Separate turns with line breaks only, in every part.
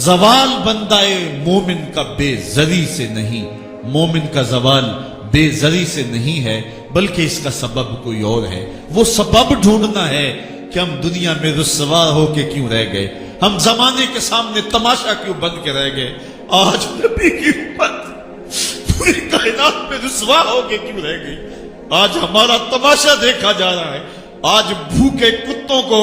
زوال بندہ مومن کا بے زری سے نہیں، مومن کا زوال بے زری سے نہیں ہے بلکہ اس کا سبب کوئی اور ہے۔ وہ سبب ڈھونڈنا ہے کہ ہم دنیا میں رسوا ہو کے کیوں رہ گئے، ہم زمانے کے سامنے تماشا کیوں بن کے رہ گئے، آج نبی کی امت پوری کائنات میں رسوا ہو کے کیوں رہ گئی، آج ہمارا تماشا دیکھا جا رہا ہے، آج بھوکے کتوں کو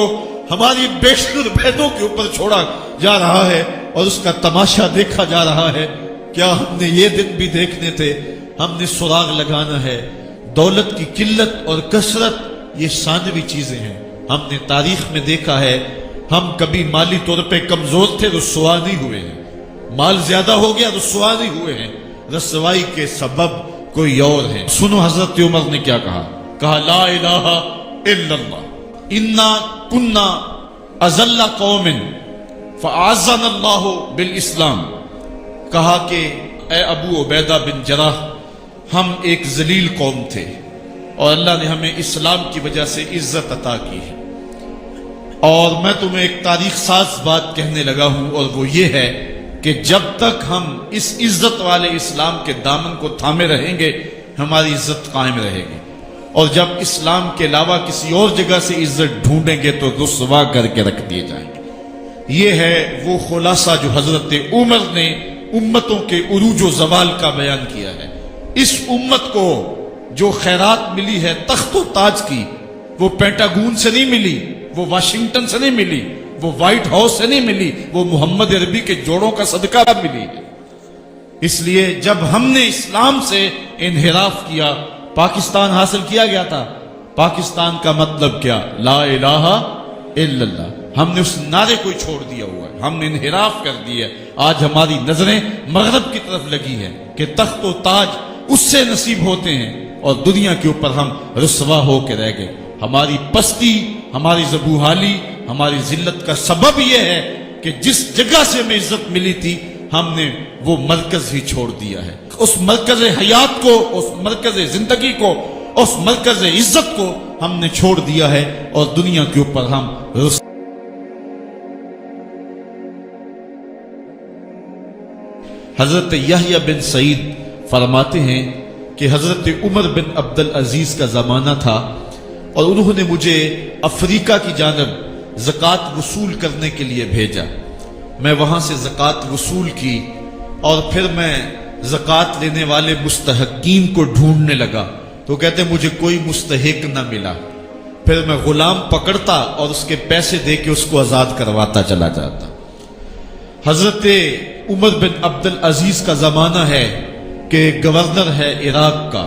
ہماری بیشتر بہنوں کے اوپر چھوڑا جا رہا ہے اور اس کا تماشا دیکھا جا رہا ہے۔ کیا ہم نے یہ دن بھی دیکھنے تھے؟ ہم نے سراغ لگانا ہے۔ دولت کی قلت اور کثرت یہ ثانوی چیزیں ہیں۔ ہم نے تاریخ میں دیکھا ہے ہم کبھی مالی طور پہ کمزور تھے، رسوا نہیں ہوئے ہیں، مال زیادہ ہو گیا رسوا نہیں ہوئے ہیں، رسوائی کے سبب کوئی اور ہے۔ سنو حضرت عمر نے کیا کہا لا الہ الا اللہ انا کنا اذل قوم فاعزنا اللہ بالاسلام۔ کہا کہ اے ابو عبیدہ بن جراح، ہم ایک ذلیل قوم تھے اور اللہ نے ہمیں اسلام کی وجہ سے عزت عطا کی ہے۔ اور میں تمہیں ایک تاریخ ساز بات کہنے لگا ہوں، اور وہ یہ ہے کہ جب تک ہم اس عزت والے اسلام کے دامن کو تھامے رہیں گے ہماری عزت قائم رہے گی، اور جب اسلام کے علاوہ کسی اور جگہ سے عزت ڈھونڈیں گے تو رسوا کر کے رکھ دیے جائیں گے۔ یہ ہے وہ خلاصہ جو حضرت عمر نے امتوں کے عروج و زوال کا بیان کیا ہے۔ اس امت کو جو خیرات ملی ہے تخت و تاج کی، وہ پینٹاگون سے نہیں ملی، وہ واشنگٹن سے نہیں ملی، وہ وائٹ ہاؤس سے نہیں ملی، وہ محمد عربی کے جوڑوں کا صدقہ ملی ہے۔ اس لیے جب ہم نے اسلام سے انحراف کیا، پاکستان حاصل کیا گیا تھا۔ پاکستان کا مطلب کیا؟ لا الہ الا اللہ۔ ہم نے اس نعرے کو چھوڑ دیا ہوا ہے، ہم نے انحراف کر دیا ہے۔ آج ہماری نظریں مغرب کی طرف لگی ہیں کہ تخت و تاج اس سے نصیب ہوتے ہیں، اور دنیا کے اوپر ہم رسوا ہو کے رہ گئے۔ ہماری پستی، ہماری زبوحالی، ہماری ذلت کا سبب یہ ہے کہ جس جگہ سے ہمیں عزت ملی تھی ہم نے وہ مرکز ہی چھوڑ دیا ہے۔ اس مرکز حیات کو، اس مرکز زندگی کو، اس مرکز عزت کو ہم نے چھوڑ دیا ہے، اور دنیا کے اوپر ہم حضرت یحییٰ بن سعید فرماتے ہیں کہ حضرت عمر بن عبدالعزیز کا زمانہ تھا اور انہوں نے مجھے افریقہ کی جانب زکوٰۃ وصول کرنے کے لیے بھیجا۔ میں وہاں سے زکوٰۃ وصول کی اور پھر میں زکوٰۃ لینے والے مستحقین کو ڈھونڈنے لگا، تو کہتے مجھے کوئی مستحق نہ ملا۔ پھر میں غلام پکڑتا اور اس کے پیسے دے کے اس کو آزاد کرواتا چلا جاتا۔ حضرت عمر بن عبدالعزیز کا زمانہ ہے کہ گورنر ہے عراق کا،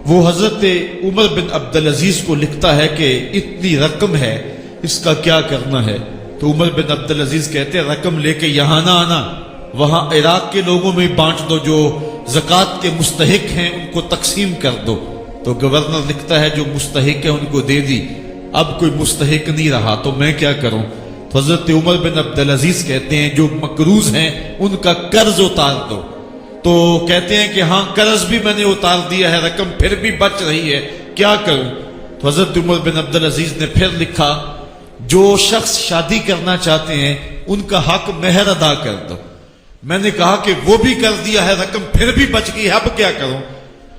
وہ حضرت عمر بن عبدالعزیز کو لکھتا ہے کہ اتنی رقم ہے، اس کا کیا کرنا ہے؟ تو عمر بن عبدالعزیز کہتے ہیں رقم لے کے یہاں نہ آنا، وہاں عراق کے لوگوں میں بانٹ دو، جو زکوٰۃ کے مستحق ہیں ان کو تقسیم کر دو۔ تو گورنر لکھتا ہے جو مستحق ہے ان کو دے دی، اب کوئی مستحق نہیں رہا تو میں کیا کروں؟ تو حضرت عمر بن عبدالعزیز کہتے ہیں جو مقروض ہیں ان کا قرض اتار دو۔ تو کہتے ہیں کہ ہاں قرض بھی میں نے اتار دیا ہے، رقم پھر بھی بچ رہی ہے، کیا کروں؟ تو حضرت عمر بن عبدالعزیز نے پھر لکھا جو شخص شادی کرنا چاہتے ہیں ان کا حق مہر ادا کر دو۔ میں نے کہا کہ وہ بھی کر دیا ہے، رقم پھر بھی بچ گئی ہے، اب کیا کروں؟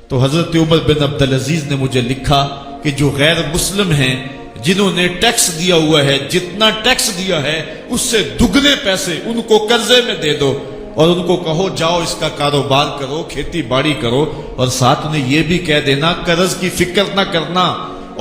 تو حضرت عمر بن عبدالعزیز نے مجھے لکھا کہ جو غیر مسلم ہیں جنہوں نے ٹیکس دیا ہوا ہے، جتنا ٹیکس دیا ہے اس سے دگنے پیسے ان کو قرضے میں دے دو، اور ان کو کہو جاؤ اس کا کاروبار کرو، کھیتی باڑی کرو، اور ساتھ میں یہ بھی کہہ دینا قرض کی فکر نہ کرنا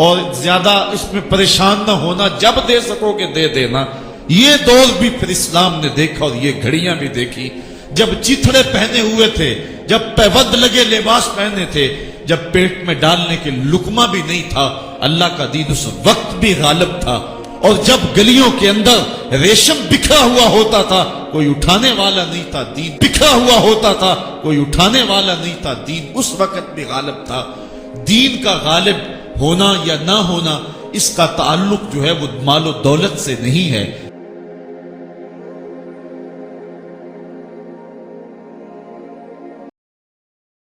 اور زیادہ اس میں پریشان نہ ہونا، جب دے سکو گے دے دینا۔ یہ دور بھی پھر اسلام نے دیکھا اور یہ گھڑیاں بھی دیکھی، جب چیتھڑے پہنے ہوئے تھے، جب پیوند لگے لباس پہنے تھے، جب پیٹ میں ڈالنے کے لقمہ بھی نہیں تھا، اللہ کا دین اس وقت بھی غالب تھا، اور جب گلیوں کے اندر ریشم بکھرا ہوا ہوتا تھا کوئی اٹھانے والا نہیں تھا، دین بکھرا ہوا ہوتا تھا کوئی اٹھانے والا نہیں تھا، دین اس وقت بھی غالب تھا۔ دین کا غالب ہونا یا نہ ہونا اس کا تعلق جو ہے وہ مال و دولت سے نہیں ہے،